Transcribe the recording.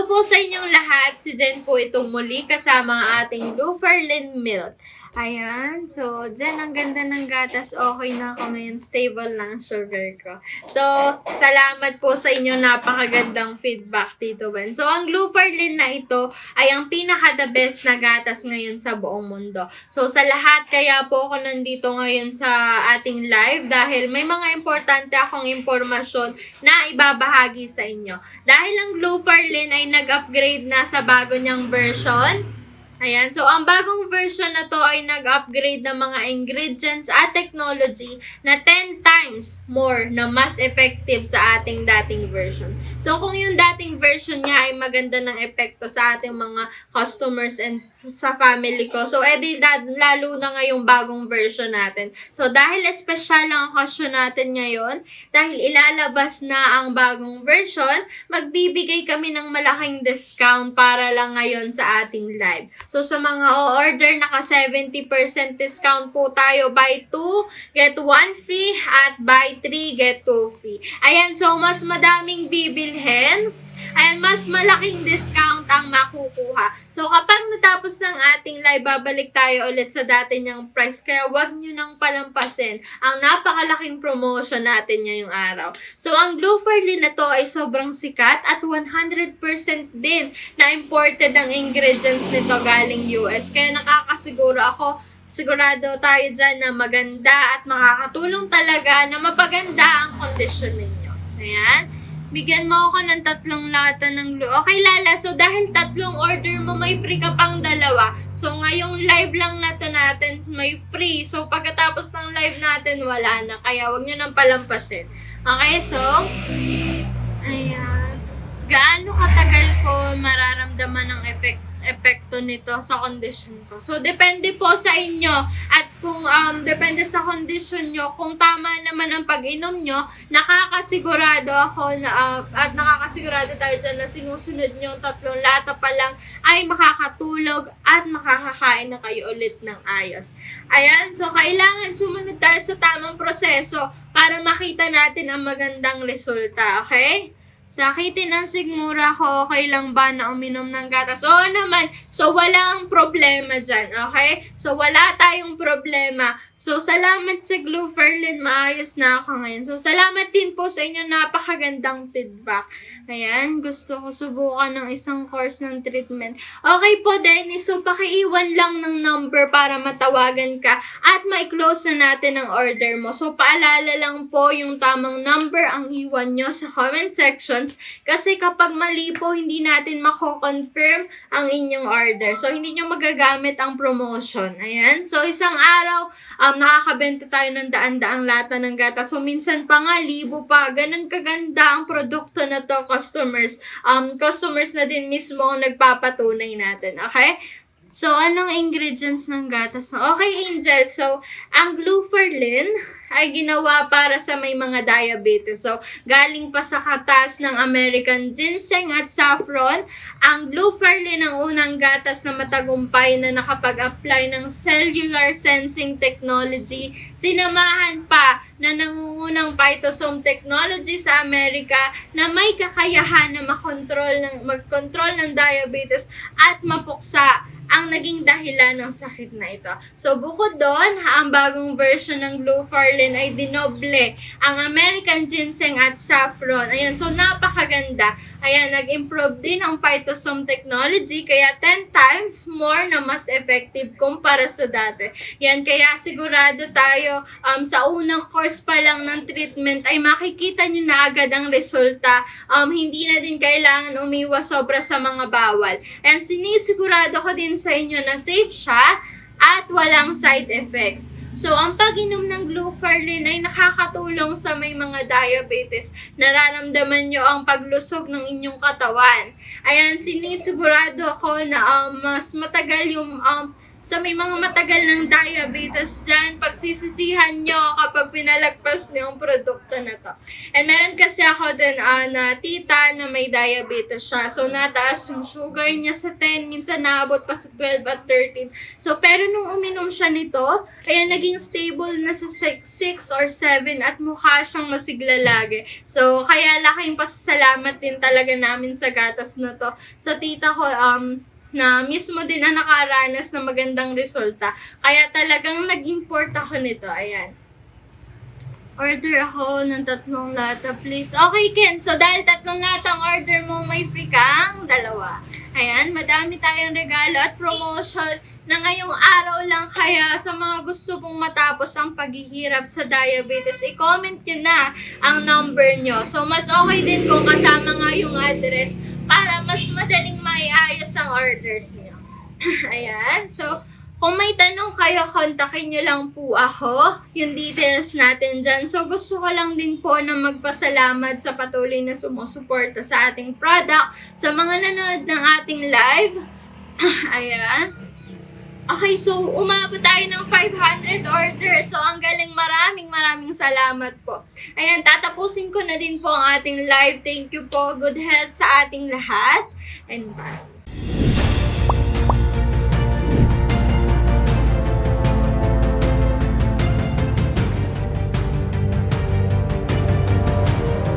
Hello po sa inyong lahat. Si Jen po itong muli kasama ang ating Luferlin Milk. Ayan. So, Jen, ang ganda ng gatas. Okay na ako ngayon. Stable na ang sugar ko. So, salamat po sa inyong napakagandang feedback, Tito Ben. So, ang Luferlin na ito ay ang pinaka-the best na gatas ngayon sa buong mundo. So, sa lahat, kaya po ako nandito ngayon sa ating live dahil may mga importante akong impormasyon na ibabahagi sa inyo. Dahil ang Luferlin ay nag-upgrade na sa bago niyang version. Ayan. So, ang bagong version na to ay nag-upgrade ng mga ingredients at technology na 10 times more na mas effective sa ating dating version. So, kung yung dating version niya ay maganda ng epekto sa ating mga customers and sa family ko, so, edi lalo na ngayong bagong version natin. So, dahil espesyal ang okasyon natin ngayon, dahil ilalabas na ang bagong version, magbibigay kami ng malaking discount para lang ngayon sa ating live. So, sa mga o-order, naka 70% discount po tayo. Buy 2, get 1 free, at buy 3, get 2 free. Ayan, so mas madaming bibilhin. Ayan, mas malaking discount ang makukuha. So, kapag natapos ng ating live, babalik tayo ulit sa dati niyang price. Kaya wag nyo nang palampasin ang napakalaking promotion natin ngayong araw. So, ang Luferlin na to ay sobrang sikat at 100% din na imported ang ingredients nito galing US. Kaya nakakasiguro ako, sigurado tayo dyan na maganda at makakatulong talaga na mapaganda ang kondisyon ninyo. Ayan. Bigyan mo ako ng 3 lata ng Okay, Lala. So, dahil 3 order mo, may free ka pang 2. So, ngayong live lang natin may free. So, pagkatapos ng live natin, wala na. Kaya, wag nyo nang palampasin. Okay, so, ayan. Gaano katagal ko mararamdaman ang epekto nito sa condition ko. So, depende po sa inyo at kung depende sa condition nyo, kung tama naman ang pag-inom nyo, nakakasigurado ako na at nakakasigurado tayo dyan na sinusunod nyo 3 lata pa lang ay makakatulog at makakakain na kayo ulit ng ayos. Ayan, so kailangan sumunod tayo sa tamang proseso para makita natin ang magandang resulta, okay? Sakitin ang sigmura ko, okay lang ba na uminom ng gatas? Oo naman. So, walang problema dyan, okay? So, wala tayong problema. So, salamat sa Luferlin. Maayos na ako ngayon. So, salamat din po sa inyo. Napakagandang feedback. Ayan, gusto ko subukan ng isang course ng treatment. Okay po, Dennis. So, pakiiwan lang ng number para matawagan ka at ma-close na natin ang order mo. So, paalala lang po yung tamang number ang iwan nyo sa comment section kasi kapag mali po, hindi natin mako-confirm ang inyong order. So, hindi nyo magagamit ang promotion. Ayan. So, isang araw, nakakabenta tayo ng daan-daang lata ng gatas. So, minsan pa nga, 1,000 pa. Ganun kaganda ang produkto na to, customers. Customers na din mismo ang nagpapatunay natin. Okay? So, anong ingredients ng gatas? Okay, Angel. So, ang Luferlin ay ginawa para sa may mga diabetes. So, galing pa sa katas ng American ginseng at saffron. Ang Luferlin ang unang gatas na matagumpay na nakapag-apply ng cellular sensing technology. Sinamahan pa na nangungunang phytosome technology sa Amerika na may kakayahan na mag-control ng diabetes at mapuksa ang naging dahilan ng sakit na ito. So, bukod doon, ang bagong version ng Luferlin ay dinoble ang American ginseng at saffron. Ayan, so napakaganda. Ayan, nag-improve din ang phytosome technology, kaya 10 times more na mas effective kumpara sa dati. Yan, kaya sigurado tayo sa unang course pa lang ng treatment ay makikita nyo na agad ang resulta. Hindi na din kailangan umiwas sobra sa mga bawal. And sinisigurado ko din sa inyo na safe siya at walang side effects. So, ang pag-inom ng Luferlin ay nakakatulong sa may mga diabetes. Nararamdaman nyo ang paglusog ng inyong katawan. Ayan, sinisigurado ko na mas matagal yung So may mga matagal ng diabetes dyan, pagsisisihan nyo kapag pinalagpas nyo ang produkto na to. And meron kasi ako din na tita na may diabetes siya. So nataas yung sugar niya sa 10, minsan naabot pa sa 12 at 13. So pero nung uminom siya nito, ayan, naging stable na sa 6 or 7 at mukha siyang masigla lagi. So kaya laking pasasalamat din talaga namin sa gatas na to. Sa tita ko, na mismo din na nakaranas ng magandang resulta. Kaya talagang nag-import ako nito. Ayan. Order ako ng 3 lata, please. Okay, Ken. So, dahil 3 lata ang order mo, may free kang 2. Ayan, madami tayong regalo at promotion na ngayong araw lang. Kaya sa mga gusto pong matapos ang paghihirap sa diabetes, i-comment nyo na ang number nyo. So, mas okay din kung kasama nga yung address para mas madaling maiayos ang orders nyo. Ayan. So, kung may tanong kayo, kontakin nyo lang po ako. Yung details natin dyan. So, gusto ko lang din po na magpasalamat sa patuloy na sumusuporta sa ating product. Sa mga nanonood ng ating live. Ayan. Okay, so umabot tayo ng 500 orders. So, ang galing, maraming salamat po. Ayan, tatapusin ko na din po ang ating live. Thank you po. Good health sa ating lahat. And bye.